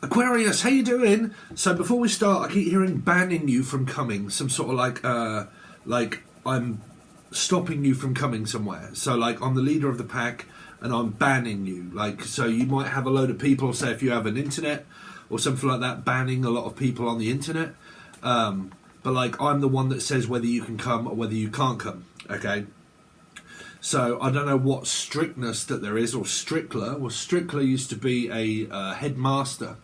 Aquarius, how you doing? So before we start, I keep hearing banning you from coming. Some sort of like I'm stopping you from coming somewhere. So like I'm the leader of the pack and I'm banning you. Like, so you might have a load of people, say if you have an internet or something like that, banning a lot of people on the internet. But like I'm the one that says whether you can come or whether you can't come. Okay. So I don't know what strictness that there is, or Strickler. Well, Strickler used to be a headmaster.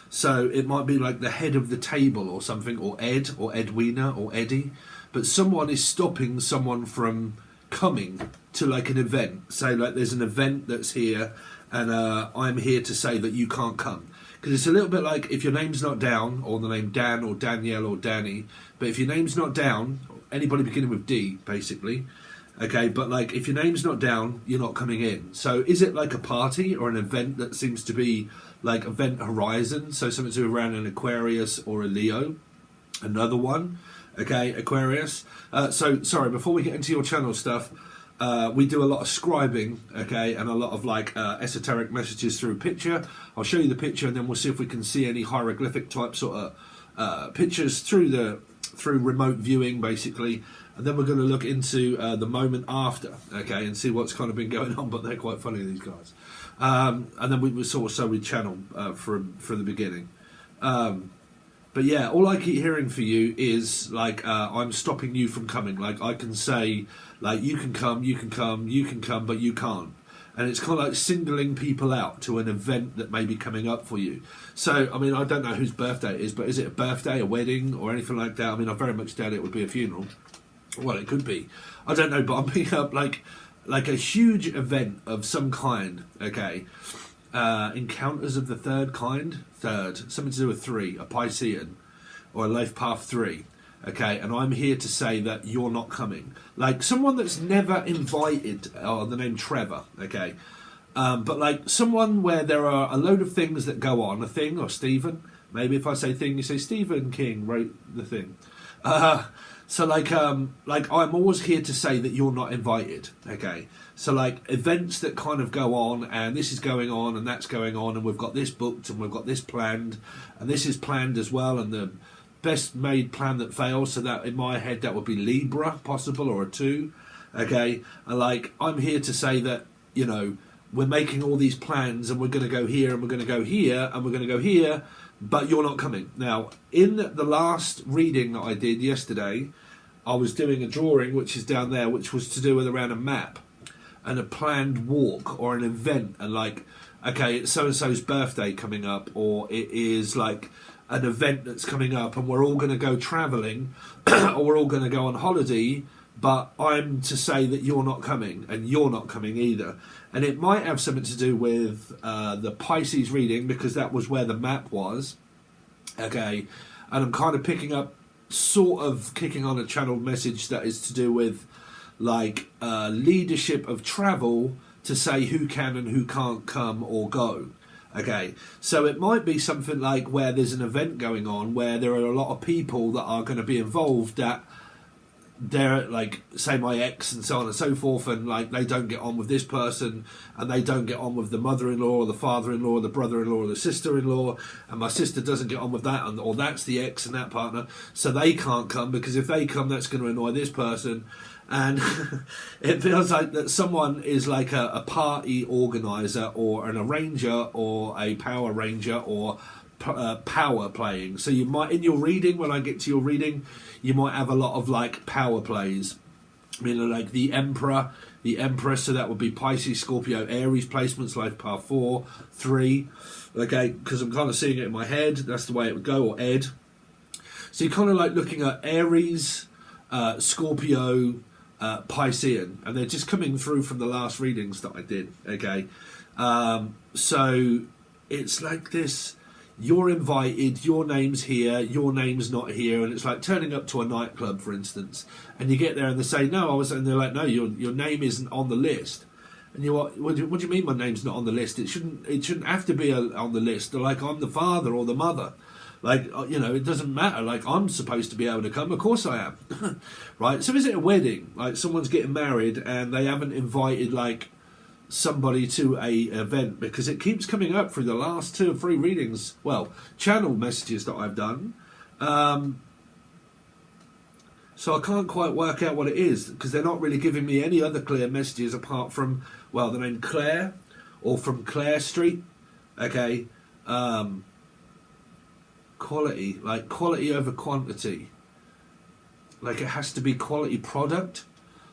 So it might be like the head of the table or something, or Ed, or Edwina, or Eddie. But someone is stopping someone from coming to like an event. Say like there's an event that's here, and I'm here to say that you can't come. Because it's a little bit like if your name's not down, or the name Dan, or Danielle, or Danny. But if your name's not down, anybody beginning with D, basically. Okay, but like if your name's not down, you're not coming in. So is it like a party or an event that seems to be like Event Horizon? So something to do around an Aquarius or a Leo. Another one. Okay, Aquarius. So sorry, before we get into your channel stuff, we do a lot of scribing, okay, and a lot of like esoteric messages through picture. I'll show you the picture and then we'll see if we can see any hieroglyphic type sort of pictures through remote viewing, basically. And then we're going to look into the moment after, okay, and see what's kind of been going on. But they're quite funny, these guys. And then we channel from the beginning. But yeah, all I keep hearing for you is like I'm stopping you from coming. Like I can say, like you can come, you can come, you can come, but you can't. And it's kind of like singling people out to an event that may be coming up for you. So, I mean, I don't know whose birthday it is, but is it a birthday, a wedding, or anything like that? I mean, I very much doubt it would be a funeral. Well, it could be. I don't know, but I'm picking up like a huge event of some kind, okay? Encounters of the third kind, something to do with 3, a Piscean, or a life path 3, okay? And I'm here to say that you're not coming. Like someone that's never invited, the name Trevor, okay? But like someone where there are a load of things that go on, a thing, or Stephen. Maybe if I say thing, you say Stephen King wrote the thing. So like I'm always here to say that you're not invited, okay? So like events that kind of go on, and this is going on, and that's going on, and we've got this booked, and we've got this planned, and this is planned as well, and the best made plan that fails, so that in my head that would be Libra, possible, or a 2, okay? And like I'm here to say that, you know, we're making all these plans, and we're going to go here, and we're going to go here, and we're going to go here, but you're not coming. Now, in the last reading that I did yesterday, I was doing a drawing, which is down there, which was to do with around a map and a planned walk or an event. And like, okay, it's so-and-so's birthday coming up, or it is like an event that's coming up, and we're all going to go travelling or we're all going to go on holiday, but I'm to say that you're not coming, and you're not coming either. And it might have something to do with the Pisces reading, because that was where the map was, okay? And I'm kind of picking up, sort of kicking on a channeled message that is to do with like leadership of travel, to say who can and who can't come or go. Okay, so it might be something like where there's an event going on where there are a lot of people that are going to be involved, that they're like, say my ex and so on and so forth, and like they don't get on with this person, and they don't get on with the mother-in-law or the father-in-law or the brother-in-law or the sister-in-law, and my sister doesn't get on with that, or that's the ex and that partner, so they can't come, because if they come, that's going to annoy this person. And it feels like that someone is like a party organizer, or an arranger, or a power ranger, or power playing. So you might, in your reading, when I get to your reading, you might have a lot of like power plays. I mean, like the Emperor, the Empress, so that would be Pisces, Scorpio, Aries placements, life path 4, 3, okay, because I'm kind of seeing it in my head, that's the way it would go, or Ed. So you're kind of like looking at Aries, Scorpio, Piscean, and they're just coming through from the last readings that I did, okay? So it's like this, you're invited, your name's here, your name's not here, and it's like turning up to a nightclub, for instance, and you get there and they say, no, and they're like, no, your name isn't on the list. And you're what do you mean my name's not on the list? It shouldn't have to be on the list. They're like, I'm the father or the mother. Like, you know, it doesn't matter. Like, I'm supposed to be able to come. Of course I am. Right? So is it a wedding? Like, someone's getting married and they haven't invited, like, somebody to a event, because it keeps coming up through the last 2 or 3 readings, well, channel messages that I've done. So I can't quite work out what it is, because they're not really giving me any other clear messages apart from, well, the name Claire, or from Clare Street. Okay. Quality, like quality over quantity. Like it has to be quality product,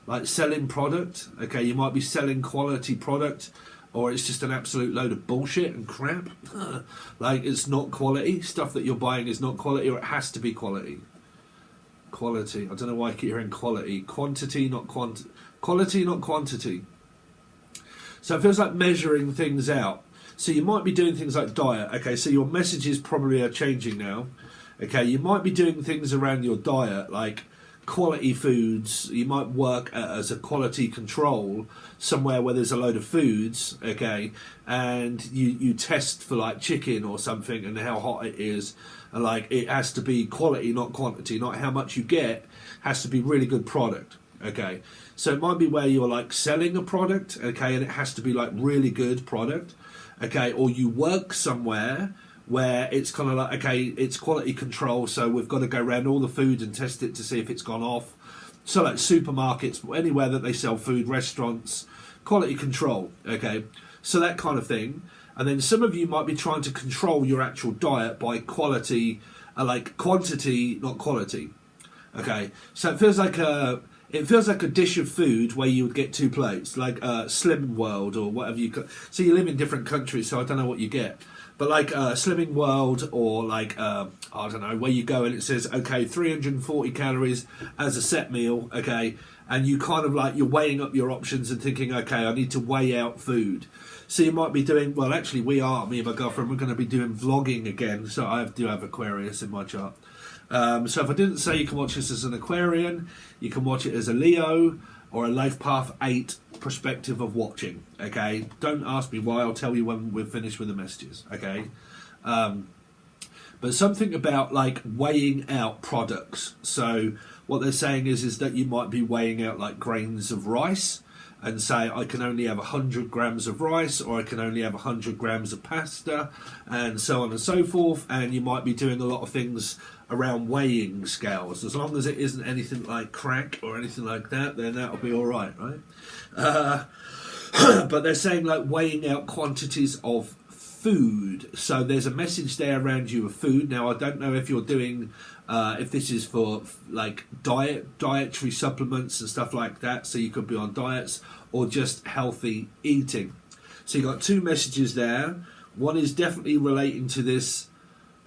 like selling product. Okay, you might be selling quality product, or it's just an absolute load of bullshit and crap. Like it's not quality. Stuff that you're buying is not quality, or it has to be quality. Quality. I don't know why I keep hearing quality. Quantity, not quantity. Quality, not quantity. So it feels like measuring things out. So you might be doing things like diet. Okay, so your messages probably are changing now. Okay, you might be doing things around your diet, like quality foods. You might work as a quality control somewhere where there's a load of foods, okay, and you test for like chicken or something and how hot it is, and like it has to be quality, not quantity, not how much you get, has to be really good product, okay. So it might be where you're like selling a product, okay, and it has to be like really good product, okay, or you work somewhere where it's kind of like, okay, it's quality control, so we've got to go around all the food and test it to see if it's gone off. So like supermarkets, anywhere that they sell food, restaurants, quality control, okay, so that kind of thing. And then some of you might be trying to control your actual diet by quality, like quantity, not quality, okay. So it feels like a dish of food where you would get 2 plates, like Slimming World or whatever you could. So you live in different countries, so I don't know what you get. But like Slimming World, or like, I don't know, where you go and it says, okay, 340 calories as a set meal, okay, and you kind of like, you're weighing up your options and thinking, okay, I need to weigh out food. So you might be doing, well, actually me and my girlfriend, we're going to be doing vlogging again, so I do have Aquarius in my chart. So if I didn't say you can watch this as an Aquarian, you can watch it as a Leo, or a Life Path 8 perspective of watching, okay? Don't ask me why, I'll tell you when we're finished with the messages, okay? But something about like weighing out products. So what they're saying is that you might be weighing out like grains of rice and say, I can only have 100 grams of rice, or I can only have 100 grams of pasta, and so on and so forth. And you might be doing a lot of things around weighing scales. As long as it isn't anything like crack or anything like that, then that'll be all right, right? But they're saying like weighing out quantities of food. So there's a message there around you of food. Now, I don't know if you're doing, if this is for like dietary supplements and stuff like that. So you could be on diets, or just healthy eating. So you got 2 messages there. One is definitely relating to this.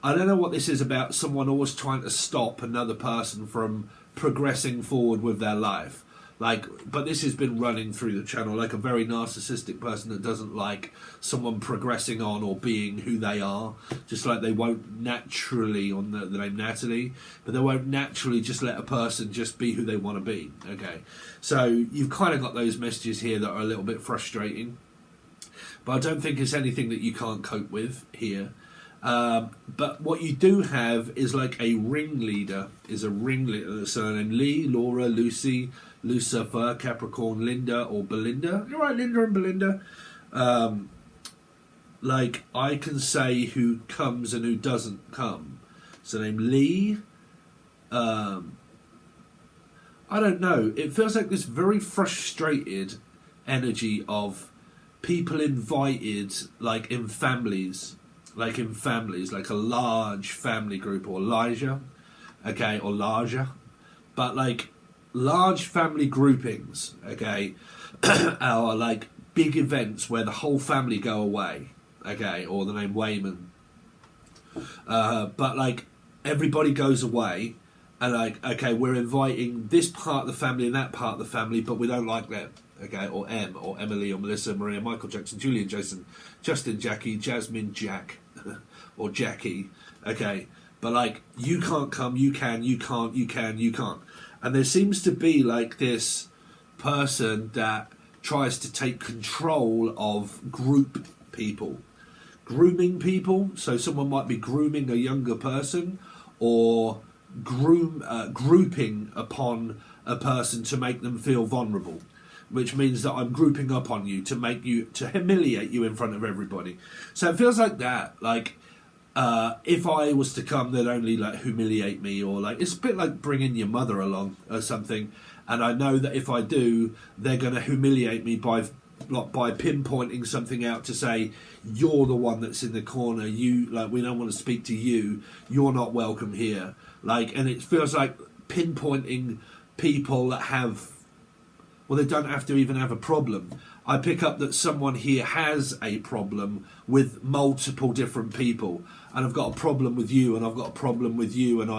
I don't know what this is about, someone always trying to stop another person from progressing forward with their life. Like, but this has been running through the channel, like a very narcissistic person that doesn't like someone progressing on or being who they are. Just like they won't naturally, on the name Natalie, but they won't naturally just let a person just be who they want to be. Okay, so you've kind of got those messages here that are a little bit frustrating, but I don't think it's anything that you can't cope with here. But what you do have is like a ringleader, surname Lee, Laura, Lucy, Lucifer, Capricorn, Linda, or Belinda. You're right, Linda and Belinda. Like, I can say who comes and who doesn't come. So name Lee. I don't know. It feels like this very frustrated energy of people invited, like in families. Like a large family group, or larger, okay, or larger, but like large family groupings, okay, are like big events where the whole family go away, okay, or the name Wayman, but like everybody goes away, and like, okay, we're inviting this part of the family and that part of the family, but we don't like them. Okay, or M, or Emily, or Melissa, Maria, Michael Jackson, Julian, Jason, Justin, Jackie, Jasmine, Jack, or Jackie. Okay, but like, you can't come, you can, you can't, you can, you can't. And there seems to be like this person that tries to take control of group people, grooming people. So someone might be grooming a younger person, or grouping upon a person to make them feel vulnerable. which means that I'm grouping up on you to humiliate you in front of everybody. So it feels like that. Like, if I was to come, they'd only like humiliate me, or like it's a bit like bringing your mother along or something. And I know that if I do, they're going to humiliate me by pinpointing something out to say, you're the one that's in the corner. You, like, we don't want to speak to you. You're not welcome here. Like, and it feels like pinpointing people that have, well, they don't have to even have a problem. I pick up that someone here has a problem with multiple different people, and I've got a problem with you, and I've got a problem with you, and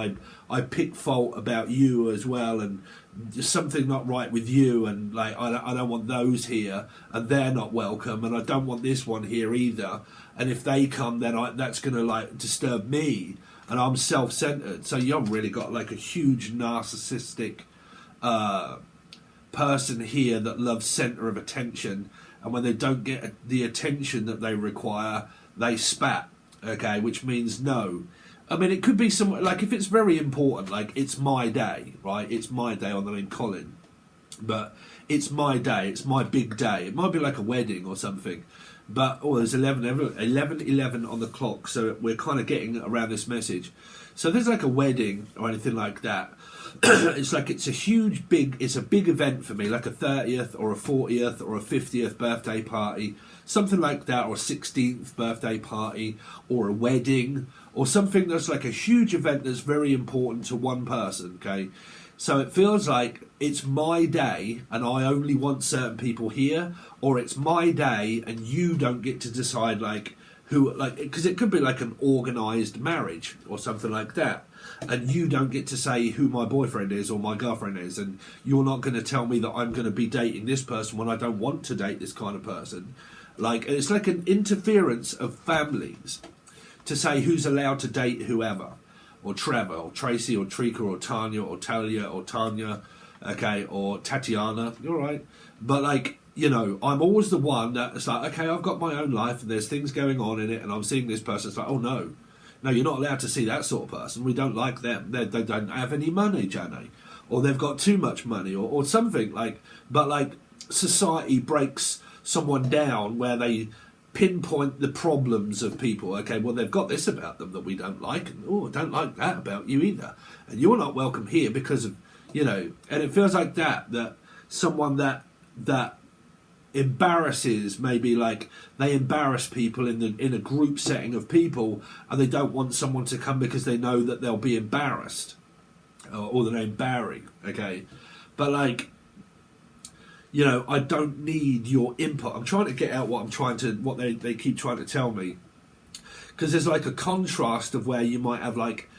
I pick fault about you as well, and there's something not right with you, and like I don't want those here, and they're not welcome, and I don't want this one here either. And if they come, then that's going to like disturb me, and I'm self-centered. So you've really got like a huge narcissistic person here that loves center of attention, and when they don't get the attention that they require, they spat. Okay, which means no. I mean, it could be some, like, if it's very important, like, it's my day, right? It's my day on the name Colin. But it's my day, it's my big day. It might be like a wedding or something. But, there's 11 on the clock, so we're kind of getting around this message. So there's like a wedding or anything like that. It's like it's a big event for me, like a 30th or a 40th or a 50th birthday party, something like that, or a 16th birthday party, or a wedding, or something that's like a huge event that's very important to one person, okay? So it feels like it's my day and I only want certain people here, or it's my day and you don't get to decide like who, like, because it could be like an organised marriage or something like that, and you don't get to say who my boyfriend is or my girlfriend is, and you're not going to tell me that I'm going to be dating this person when I don't want to date this kind of person. Like, it's like an interference of families to say who's allowed to date whoever, or Trevor, or Tracy, or Trika, or Tanya, or Talia, or Tanya, okay, or Tatiana, you're right. But like, you know, I'm always the one that's like, okay, I've got my own life and there's things going on in it, and I'm seeing this person. It's like, oh no, you're not allowed to see that sort of person. We don't like them. They don't have any money, Jenny, or they've got too much money, or something like. But like, society breaks someone down where they pinpoint the problems of people. Okay, well, they've got this about them that we don't like, and I don't like that about you either, and you're not welcome here because of, you know. And it feels like that someone that embarrasses, maybe like they embarrass people in a group setting of people, and they don't want someone to come because they know that they'll be embarrassed, or the name Barry, okay. But like, you know, I don't need your input. I'm trying to get out what they keep trying to tell me, because there's like a contrast of where you might have like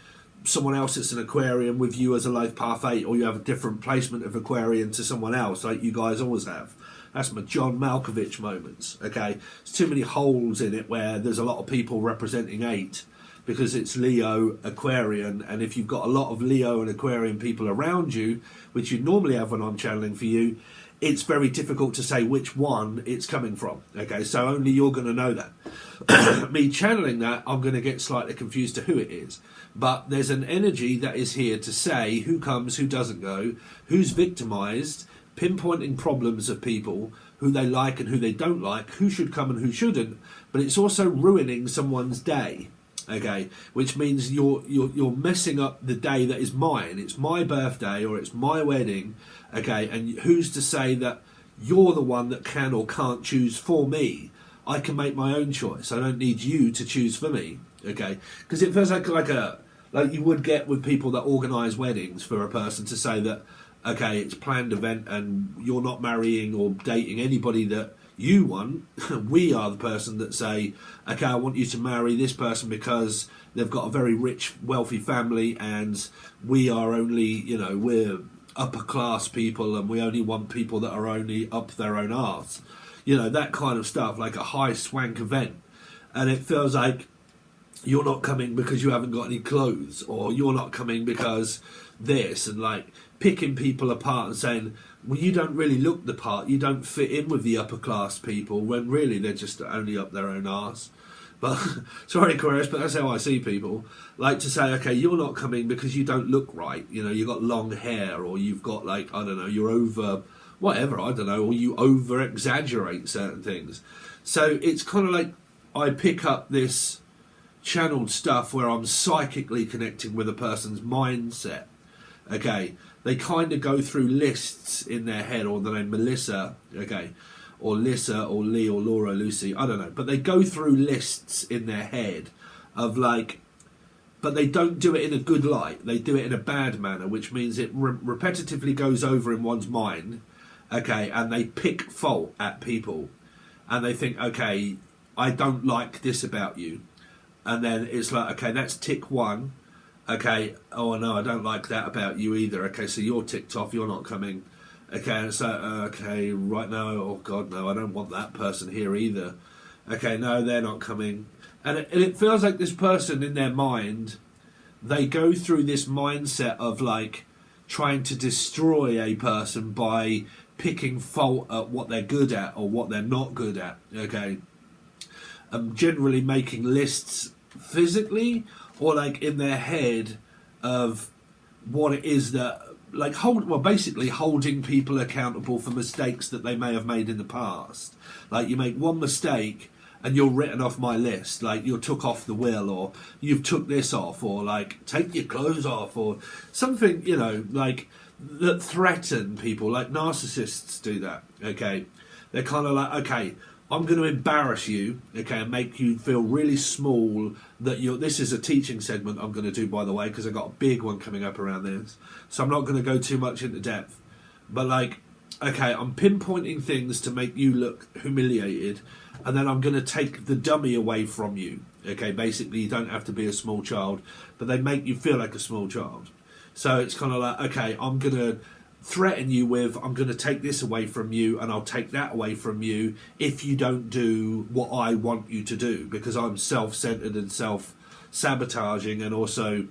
someone else that's an Aquarian with you as a life path 8, or you have a different placement of Aquarian to someone else, like you guys always have. That's my John Malkovich moments, okay? There's too many holes in it where there's a lot of people representing 8, because it's Leo, Aquarian, and if you've got a lot of Leo and Aquarian people around you, which you normally have when I'm channeling for you, it's very difficult to say which one it's coming from, okay? So only you're going to know that. Me channeling that, I'm going to get slightly confused to who it is. But there's an energy that is here to say who comes, who doesn't go, who's victimised, pinpointing problems of people, who they like and who they don't like, who should come and who shouldn't. But it's also ruining someone's day, okay? Which means you're messing up the day that is mine. It's my birthday or it's my wedding, okay? And who's to say that you're the one that can or can't choose for me? I can make my own choice. I don't need you to choose for me, okay? Because it feels like you would get with people that organise weddings, for a person to say that, okay, it's a planned event and you're not marrying or dating anybody that you want. We are the person that say, okay, I want you to marry this person because they've got a very rich, wealthy family, and we are only, you know, we're upper class people and we only want people that are only up their own arse. You know, that kind of stuff, like a high swank event. And it feels like you're not coming because you haven't got any clothes, or you're not coming because this, and like picking people apart and saying, well, you don't really look the part, you don't fit in with the upper class people, when really they're just only up their own arse. But sorry, Aquarius, but that's how I see people. Like to say, okay, you're not coming because you don't look right, you know, you've got long hair, or you've got like, I don't know, you're over whatever, I don't know, or you over exaggerate certain things. So it's kind of like I pick up this channeled stuff where I'm psychically connecting with a person's mindset. Okay, they kind of go through lists in their head, or the name Melissa, okay, or Lissa, or Lee, or Laura, Lucy, I don't know, but they go through lists in their head of like, but they don't do it in a good light, they do it in a bad manner, which means it repetitively goes over in one's mind, okay, and they pick fault at people, and they think, okay, I don't like this about you, and then it's like, okay, that's tick one, okay, oh no, I don't like that about you either, okay, so you're ticked off, you're not coming, okay, and it's like, okay, right now, oh god, no, I don't want that person here either, okay, no, they're not coming, and it feels like this person in their mind, they go through this mindset of like trying to destroy a person by picking fault at what they're good at or what they're not good at, okay, generally making lists physically or like in their head of what it is that like basically holding people accountable for mistakes that they may have made in the past. Like you make one mistake and you're written off my list, like you took off the will, or you've took this off, or like take your clothes off, or something, you know, like that threaten people, like narcissists do that, okay? They're kind of like, okay, I'm going to embarrass you, okay, and make you feel really small, that you're, this is a teaching segment I'm going to do, by the way, because I've got a big one coming up around this, so I'm not going to go too much into depth, but like, okay, I'm pinpointing things to make you look humiliated, and then I'm going to take the dummy away from you, okay, basically you don't have to be a small child, but they make you feel like a small child, so it's kind of like, okay, I'm going to threaten you with, I'm going to take this away from you and I'll take that away from you if you don't do what I want you to do, because I'm self-centered and self-sabotaging, and also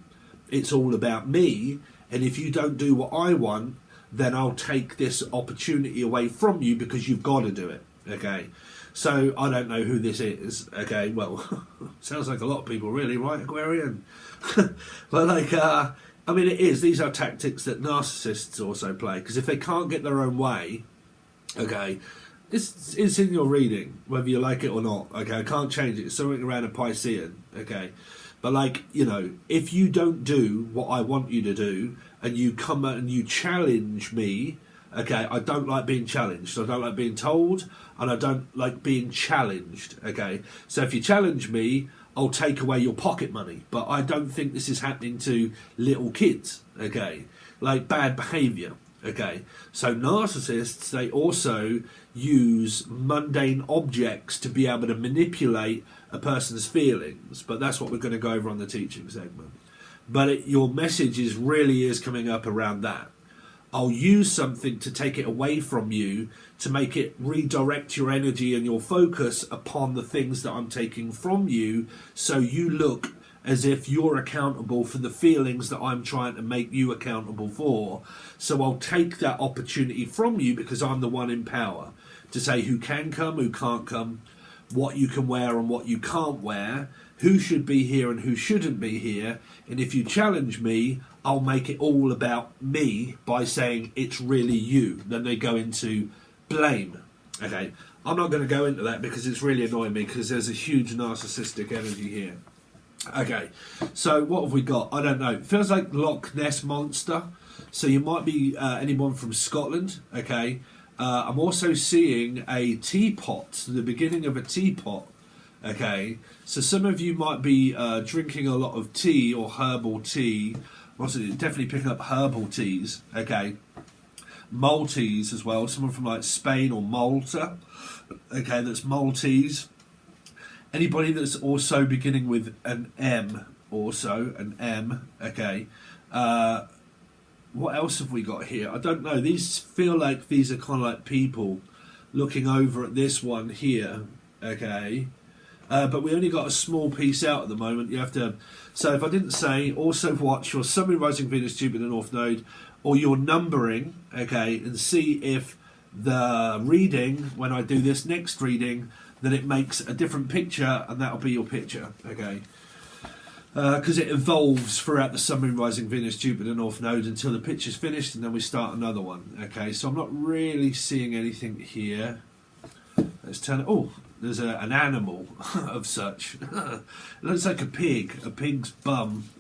it's all about me, and if you don't do what I want, then I'll take this opportunity away from you because you've got to do it, okay? So I don't know who this is, okay, well, sounds like a lot of people really, right, Aquarian? But like, I mean, it is. These are tactics that narcissists also play, because if they can't get their own way, okay, it's in your reading, whether you like it or not, okay, I can't change it, it's something around a Piscean, okay, but like, you know, if you don't do what I want you to do, and you come out and you challenge me, okay, I don't like being challenged, I don't like being told, and I don't like being challenged, okay, so if you challenge me, I'll take away your pocket money, but I don't think this is happening to little kids, okay, like bad behaviour, okay, so narcissists, they also use mundane objects to be able to manipulate a person's feelings, but that's what we're going to go over on the teaching segment, but your message really is coming up around that. I'll use something to take it away from you, to make it redirect your energy and your focus upon the things that I'm taking from you, so you look as if you're accountable for the feelings that I'm trying to make you accountable for. So I'll take that opportunity from you because I'm the one in power to say who can come, who can't come, what you can wear and what you can't wear, who should be here and who shouldn't be here, and if you challenge me, I'll make it all about me by saying it's really you. Then they go into blame. Okay, I'm not going to go into that because it's really annoying me, because there's a huge narcissistic energy here. Okay, so what have we got? I don't know. It feels like Loch Ness Monster. So you might be anyone from Scotland. Okay, I'm also seeing a teapot, the beginning of a teapot. Okay, so some of you might be drinking a lot of tea or herbal tea. Also, definitely picking up herbal teas. Okay, Maltese as well. Someone from like Spain or Malta. Okay, that's Maltese. Anybody that's also beginning with an M, also an M. Okay, what else have we got here? I don't know. These feel like these are kind of like people looking over at this one here. Okay. But we only got a small piece out at the moment. You have to. So if I didn't say, also watch your Sun, Moon, Rising, Venus, Jupiter, North Node, or your numbering, okay, and see if the reading, when I do this next reading, that it makes a different picture, and that'll be your picture, okay. because it evolves throughout the Sun, Moon, Rising, Venus, Jupiter, North Node until the picture's finished, and then we start another one. Okay, so I'm not really seeing anything here. Let's turn it. Oh, there's an animal of such. It looks like a pig's bum.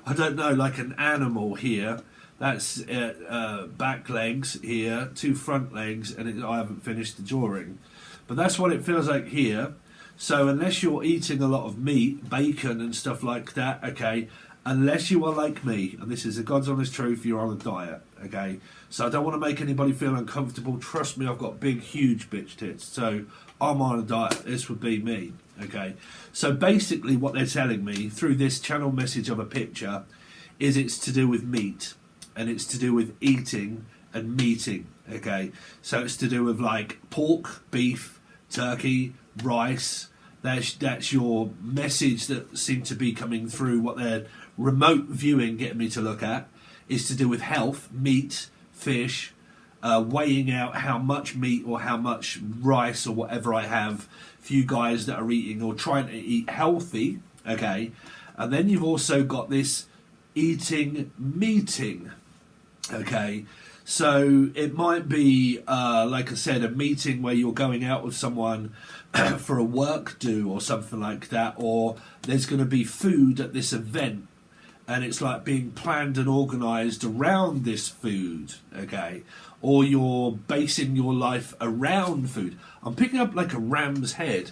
I don't know, like an animal here. That's back legs here, 2 front legs, and I haven't finished the drawing. But that's what it feels like here. So unless you're eating a lot of meat, bacon and stuff like that, okay, unless you are like me, and this is the God's honest truth, you're on a diet, okay? So I don't want to make anybody feel uncomfortable. Trust me, I've got big, huge bitch tits. So I'm on a diet. This would be me, okay? So basically what they're telling me through this channel message of a picture is it's to do with meat, and it's to do with eating and meeting, okay? So it's to do with like pork, beef, turkey, rice. That's your message that seems to be coming through what they're remote viewing getting me to look at, is to do with health, meat, fish, weighing out how much meat or how much rice or whatever I have for you guys that are eating or trying to eat healthy, okay? And then you've also got this eating meeting, okay? So it might be, like I said, a meeting where you're going out with someone for a work do or something like that, or there's going to be food at this event, and it's like being planned and organised around this food, okay? Or you're basing your life around food. I'm picking up like a ram's head,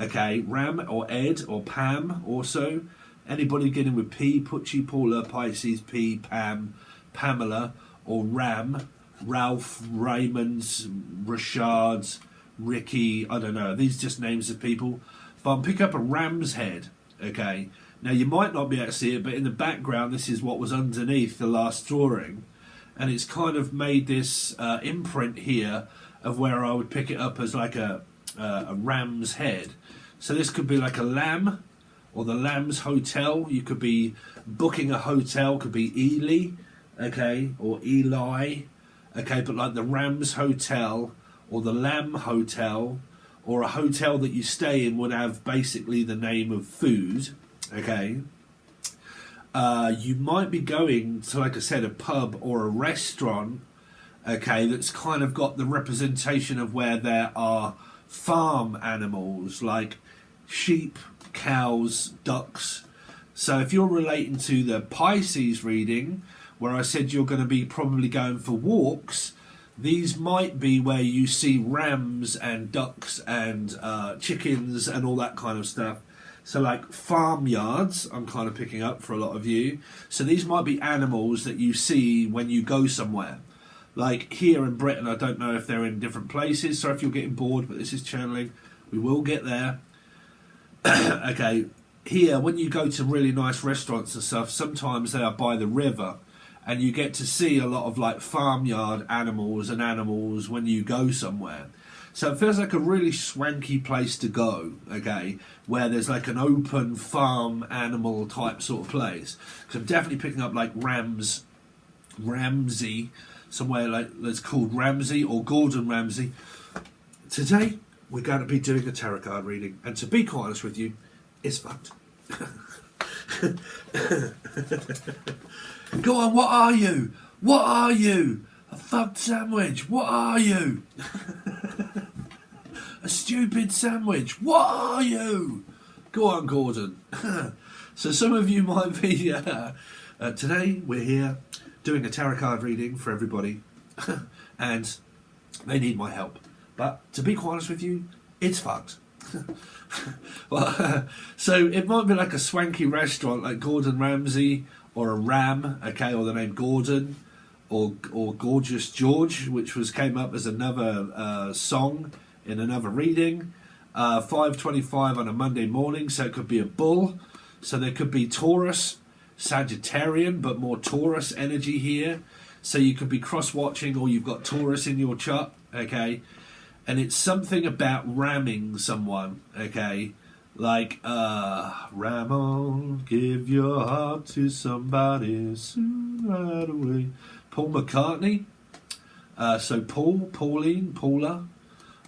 okay? Ram or Ed or Pam also. Anybody getting with P, Pucci, Paula, Pisces, P, Pam, Pamela, or Ram, Ralph, Raymond's, Rashard's, Ricky, I don't know. These are just names of people. But I'm picking up a ram's head, okay? Now, you might not be able to see it, but in the background, this is what was underneath the last drawing. And it's kind of made this imprint here of where I would pick it up as like a ram's head. So this could be like a lamb, or the Lamb's Hotel. You could be booking a hotel, could be Ely, okay, or Eli, okay, but like the Ram's Hotel or the Lamb Hotel or a hotel that you stay in would have basically the name of food, okay. You might be going to, like I said, a pub or a restaurant, okay, that's kind of got the representation of where there are farm animals like sheep, cows, ducks. So if you're relating to the Pisces reading, where I said you're going to be probably going for walks, these might be where you see rams and ducks and chickens and all that kind of stuff. So like farmyards, I'm kind of picking up for a lot of you. So these might be animals that you see when you go somewhere. Like here in Britain, I don't know if they're in different places, so if you're getting bored, but this is channeling, we will get there. Okay, here, when you go to really nice restaurants and stuff, sometimes they are by the river, and you get to see a lot of like farmyard animals and animals when you go somewhere. So it feels like a really swanky place to go, okay, where there's like an open farm animal type sort of place. Because I'm definitely picking up like Ramsey, somewhere like that's called Ramsey or Gordon Ramsay. Today, we're going to be doing a tarot card reading, and to be quite honest with you, it's fucked. Go on, what are you? What are you? A fucked sandwich. What are you? A stupid sandwich. What are you? Go on, Gordon. So some of you might be... today, we're here doing a tarot card reading for everybody, and they need my help. But to be quite honest with you, it's fucked. Well, so it might be like a swanky restaurant like Gordon Ramsay or a Ram, okay, or the name Gordon, or Gorgeous George, which came up as another song in another reading. 5:25 on a Monday morning, so it could be a bull. So there could be Taurus, Sagittarian, but more Taurus energy here. So you could be cross-watching, or you've got Taurus in your chart, okay. And it's something about ramming someone, okay? Like, ram on, give your heart to somebody soon right away. Paul McCartney. So Paul, Pauline, Paula.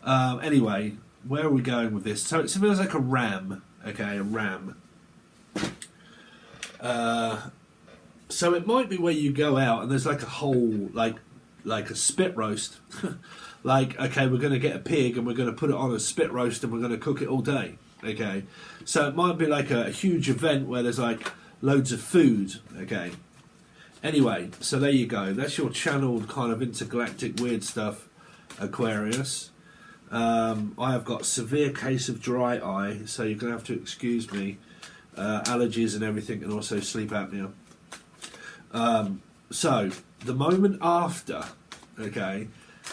Anyway, where are we going with this? So it feels like a ram, okay, a ram. So it might be where you go out and there's like a whole, like a spit roast. Like, okay, we're going to get a pig and we're going to put it on a spit roast and we're going to cook it all day. Okay, so it might be like a huge event where there's like loads of food. Okay, anyway, so there you go. That's your channeled kind of intergalactic weird stuff, Aquarius. I have got severe case of dry eye, so you're going to have to excuse me. Allergies and everything, and also sleep apnea. So the moment after, okay,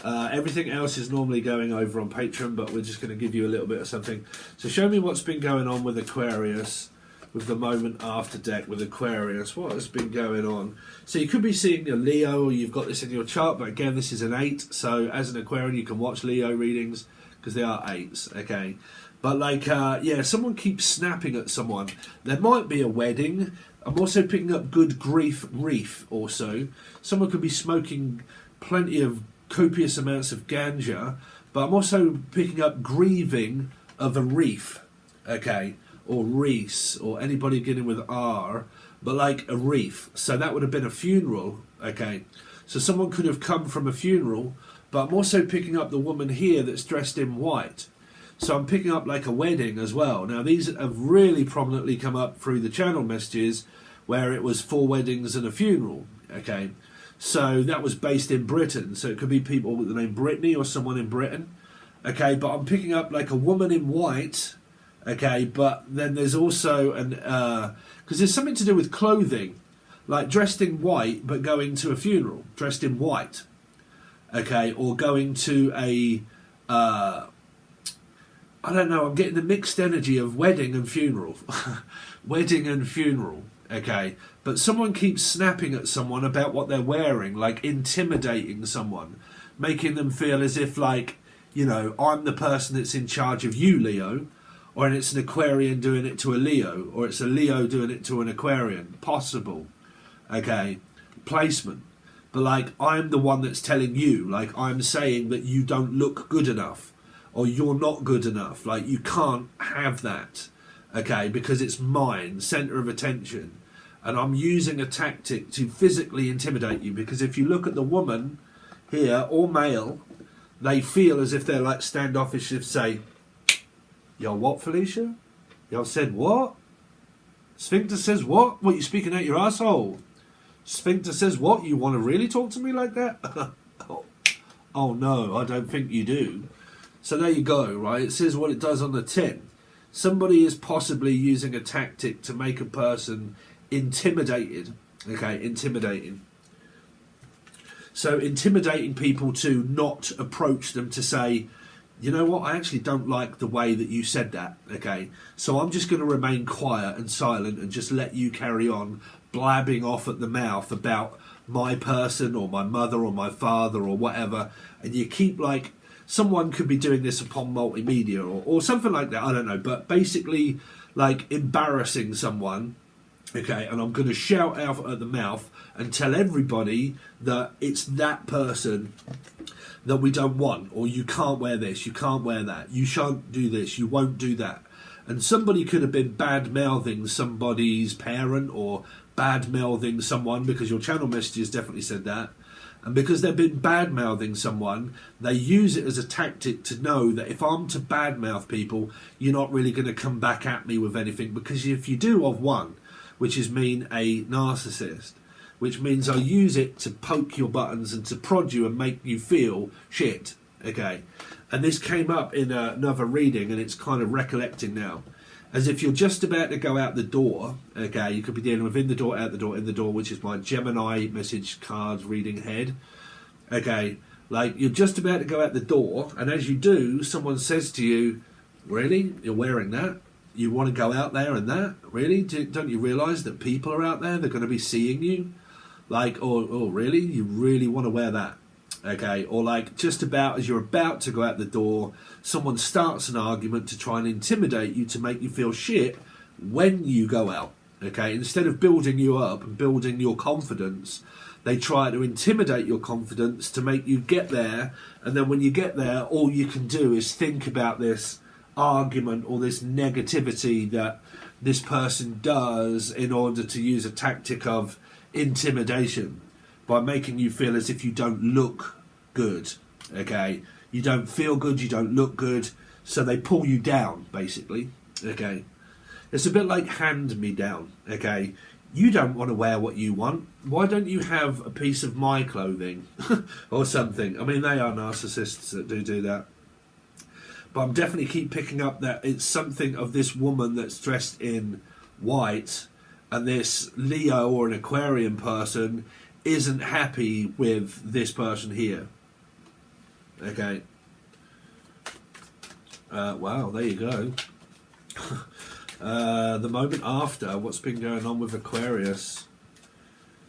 everything else is normally going over on Patron, but we're just going to give you a little bit of something. So show me what's been going on with Aquarius, with the moment after deck with Aquarius. What has been going on? So you could be seeing a Leo, or you've got this in your chart, but again, this is an 8. So as an Aquarian, you can watch Leo readings because they are 8s. Okay. But like, yeah, someone keeps snapping at someone. There might be a wedding. I'm also picking up good grief reef also. Someone could be smoking plenty of copious amounts of ganja. But I'm also picking up grieving of a reef, okay? Or reese, or anybody beginning with R. But like a reef. So that would have been a funeral, okay? So someone could have come from a funeral. But I'm also picking up the woman here that's dressed in white. So I'm picking up like a wedding as well. Now these have really prominently come up through the channel messages where it was 4 weddings and a funeral. Okay, so that was based in Britain. So it could be people with the name Brittany or someone in Britain. Okay, but I'm picking up like a woman in white. Okay, but then there's also an because there's something to do with clothing, like dressed in white but going to a funeral, dressed in white. Okay, or going to a I don't know, I'm getting the mixed energy of wedding and funeral. Wedding and funeral, okay? But someone keeps snapping at someone about what they're wearing, like intimidating someone, making them feel as if, like, you know, I'm the person that's in charge of you, Leo, or it's an Aquarian doing it to a Leo, or it's a Leo doing it to an Aquarian. Possible, okay? Placement. But, like, I'm the one that's telling you, like, I'm saying that you don't look good enough. Or you're not good enough. Like, you can't have that, okay, because it's mine, centre of attention. And I'm using a tactic to physically intimidate you, because if you look at the woman here, or male, they feel as if they're like standoffish, if say, yo, what, Felicia? Yo said what? Sphincter says what? What, you speaking out your asshole? Sphincter says what? You want to really talk to me like that? Oh no, I don't think you do. So there you go, right? It says what it does on the tin. Somebody is possibly using a tactic to make a person intimidated. Okay, intimidating. So intimidating people to not approach them, to say, you know what, I actually don't like the way that you said that, okay? So I'm just going to remain quiet and silent and just let you carry on blabbing off at the mouth about my person or my mother or my father or whatever. And you keep like... Someone could be doing this upon multimedia or something like that, I don't know. But basically, like, embarrassing someone, okay, and I'm going to shout out at the mouth and tell everybody that it's that person that we don't want, or you can't wear this, you can't wear that, you shan't do this, you won't do that. And somebody could have been bad-mouthing somebody's parent or bad-mouthing someone, because your channel messages definitely said that. And because they've been bad-mouthing someone, they use it as a tactic to know that if I'm to bad-mouth people, you're not really going to come back at me with anything. Because if you do of one, which is mean a narcissist, which means I use it to poke your buttons and to prod you and make you feel shit, okay? And this came up in another reading, and it's kind of recollecting now. As if you're just about to go out the door, okay, you could be dealing with in the door, out the door, in the door, which is my Gemini message cards reading head. Okay, like you're just about to go out the door, and as you do, someone says to you, really? You're wearing that? You want to go out there and that? Really? Don't you realise that people are out there? They're going to be seeing you? Like, oh, really? You really want to wear that? Okay, or like just about as you're about to go out the door, someone starts an argument to try and intimidate you to make you feel shit when you go out. Okay, instead of building you up and building your confidence, they try to intimidate your confidence to make you get there, and then when you get there, all you can do is think about this argument or this negativity that this person does in order to use a tactic of intimidation by making you feel as if you don't look good, okay? You don't feel good, you don't look good, so they pull you down, basically, okay? It's a bit like hand-me-down, okay? You don't want to wear what you want. Why don't you have a piece of my clothing or something? I mean, they are narcissists that do that. But I'm definitely keep picking up that it's something of this woman that's dressed in white, and this Leo or an Aquarian person isn't happy with this person here. Okay. Wow, there you go. The moment after, what's been going on with Aquarius?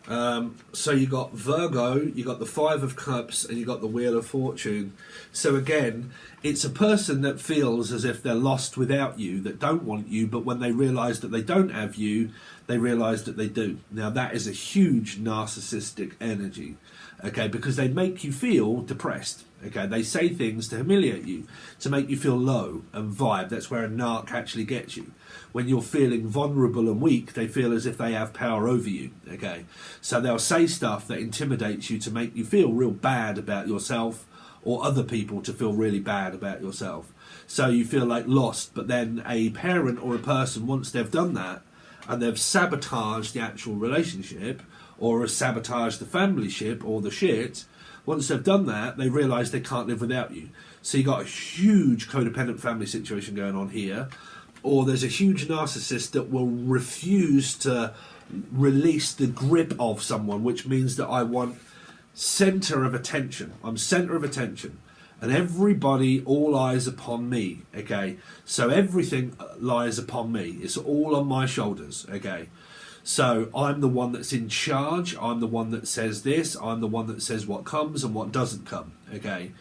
So you got Virgo, you got the Five of Cups, and you got the Wheel of Fortune. So again, it's a person that feels as if they're lost without you, that don't want you, but when they realise that they don't have you, they realise that they do. Now that is a huge narcissistic energy, okay, because they make you feel depressed, okay? They say things to humiliate you, to make you feel low and vibe. That's where a narc actually gets you. When you're feeling vulnerable and weak, they feel as if they have power over you, okay? So they'll say stuff that intimidates you to make you feel real bad about yourself, or other people to feel really bad about yourself. So you feel like lost, but then a parent or a person, once they've done that, and they've sabotaged the actual relationship, or have sabotaged the family ship, or the shit, once they've done that, they realise they can't live without you. So you've got a huge codependent family situation going on here, or there's a huge narcissist that will refuse to release the grip of someone, which means that I want centre of attention. I'm centre of attention. And everybody, all eyes upon me, okay? So everything lies upon me. It's all on my shoulders, okay? So I'm the one that's in charge. I'm the one that says this. I'm the one that says what comes and what doesn't come, okay?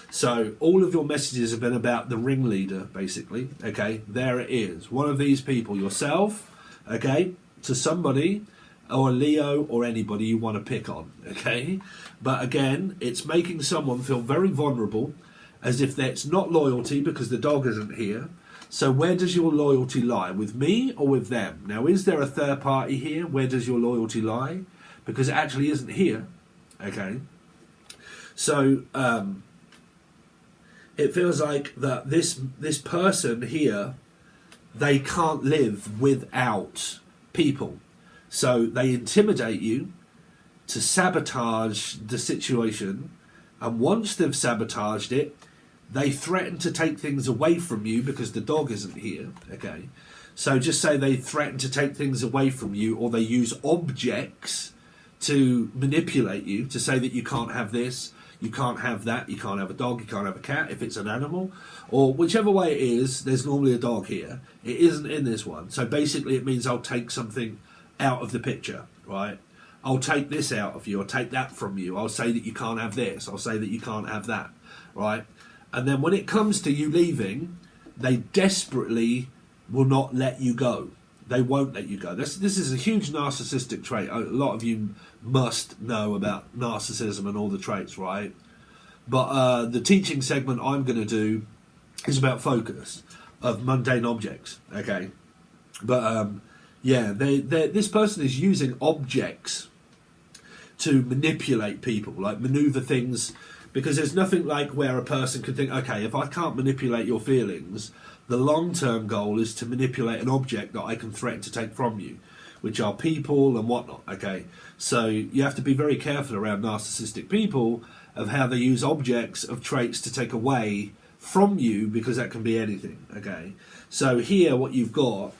So all of your messages have been about the ringleader, basically, okay? There it is. One of these people, yourself, okay, to somebody, or Leo, or anybody you want to pick on, okay? But again, it's making someone feel very vulnerable, as if that's not loyalty because the dog isn't here. So where does your loyalty lie? With me or with them? Now, is there a third party here? Where does your loyalty lie? Because it actually isn't here, okay? So it feels like that this person here, they can't live without people. So they intimidate you to sabotage the situation, and once they've sabotaged it, they threaten to take things away from you because the dog isn't here, okay? So just say they threaten to take things away from you, or they use objects to manipulate you, to say that you can't have this, you can't have that, you can't have a dog, you can't have a cat if it's an animal, or whichever way it is, there's normally a dog here. It isn't in this one. So basically it means I'll take something out of the picture, right? I'll take this out of you, I'll take that from you, I'll say that you can't have this, I'll say that you can't have that, right? And then when it comes to you leaving, they desperately will not let you go. They won't let you go. This is a huge narcissistic trait. A lot of you must know about narcissism and all the traits, right? But the teaching segment I'm going to do is about focus of mundane objects, okay? But yeah, this person is using objects to manipulate people, like maneuver things, because there's nothing like where a person could think, okay, if I can't manipulate your feelings, the long-term goal is to manipulate an object that I can threaten to take from you, which are people and whatnot, okay? So you have to be very careful around narcissistic people of how they use objects of traits to take away from you, because that can be anything, okay? So here what you've got,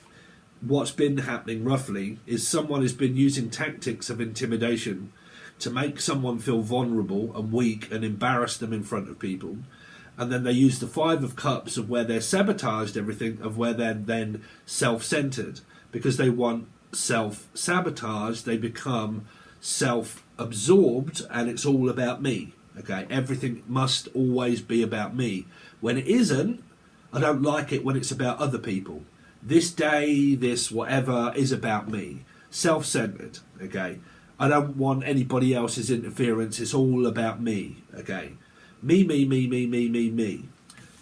what's been happening roughly, is someone has been using tactics of intimidation to make someone feel vulnerable and weak and embarrass them in front of people. And then they use the Five of Cups of where they're sabotaged everything, of where they're then self-centered. Because they want self-sabotage, they become self-absorbed, and it's all about me. Okay, everything must always be about me. When it isn't, I don't like it when it's about other people. This day, this whatever is about me. Self-centered, okay? I don't want anybody else's interference. It's all about me, okay? Me.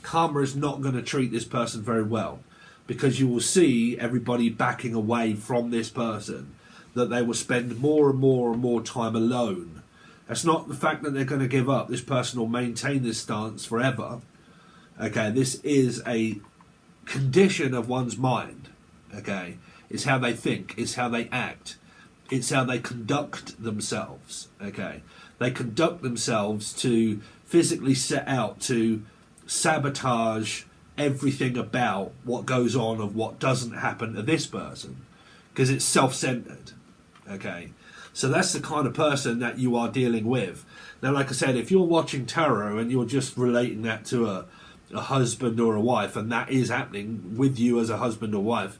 Karma is not going to treat this person very well. because you will see everybody backing away from this person, that they will spend more and more and more time alone. That's not the fact that they're going to give up. This person will maintain this stance forever. Okay, this is a condition of one's mind. Okay, it's how they think, it's how they act, it's how they conduct themselves. Okay, they conduct themselves to physically set out to sabotage everything about what goes on of what doesn't happen to this person, because it's self-centered. Okay, so that's the kind of person that you are dealing with. Now, like I said, if you're watching tarot and you're just relating that to a husband or a wife, and that is happening with you as a husband or wife,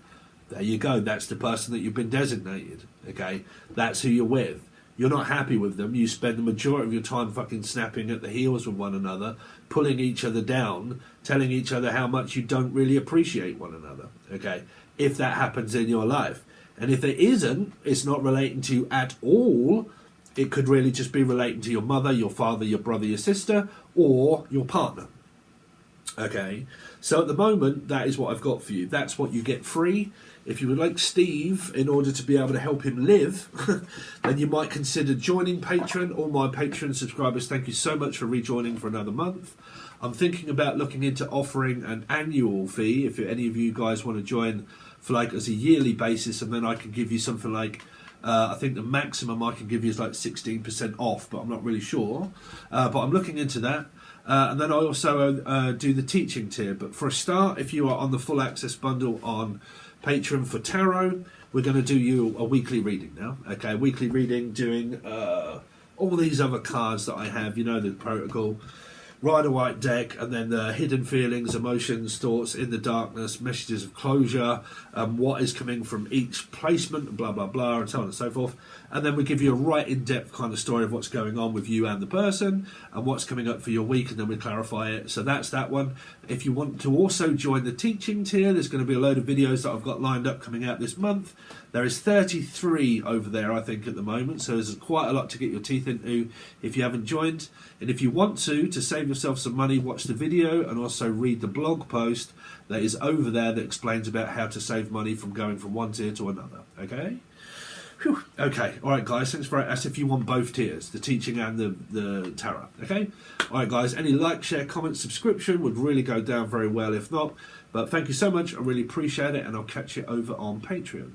there you go, that's the person that you've been designated. Okay, that's who you're with. You're not happy with them. You spend the majority of your time fucking snapping at the heels with one another, pulling each other down, telling each other how much you don't really appreciate one another. Okay, if that happens in your life. And if it isn't, it's not relating to you at all. It could really just be relating to your mother, your father, your brother, your sister, or your partner. Okay, so at the moment, that is what I've got for you. That's what you get free. If you would like Steve, in order to be able to help him live, then you might consider joining Patreon. All my Patreon subscribers, thank you so much for rejoining for another month. I'm thinking about looking into offering an annual fee, if any of you guys want to join for like as a yearly basis, and then I can give you something like, I think the maximum I can give you is like 16% off, but I'm not really sure. But I'm looking into that. And then I also do the teaching tier. But for a start, if you are on the full access bundle on Patreon for tarot, we're going to do you a weekly reading now. Okay, weekly reading, doing all these other cards that I have, you know, the protocol, Rider-Waite deck, and then the hidden feelings, emotions, thoughts in the darkness, messages of closure, what is coming from each placement, blah, blah, blah, and so on and so forth. And then we give you a right in-depth kind of story of what's going on with you and the person, and what's coming up for your week, and then we clarify it. So that's that one. If you want to also join the teaching tier, there's going to be a load of videos that I've got lined up coming out this month. There is 33 over there, I think, at the moment, so there's quite a lot to get your teeth into if you haven't joined. And if you want to save yourself some money, watch the video and also read the blog post that is over there that explains about how to save money from going from one tier to another. Okay? Whew. Okay, all right, guys, thanks for it. That's if you want both tiers, the teaching and the tarot. Okay? All right, guys, any like, share, comment, subscription would really go down very well if not. But thank you so much. I really appreciate it, and I'll catch you over on Patreon.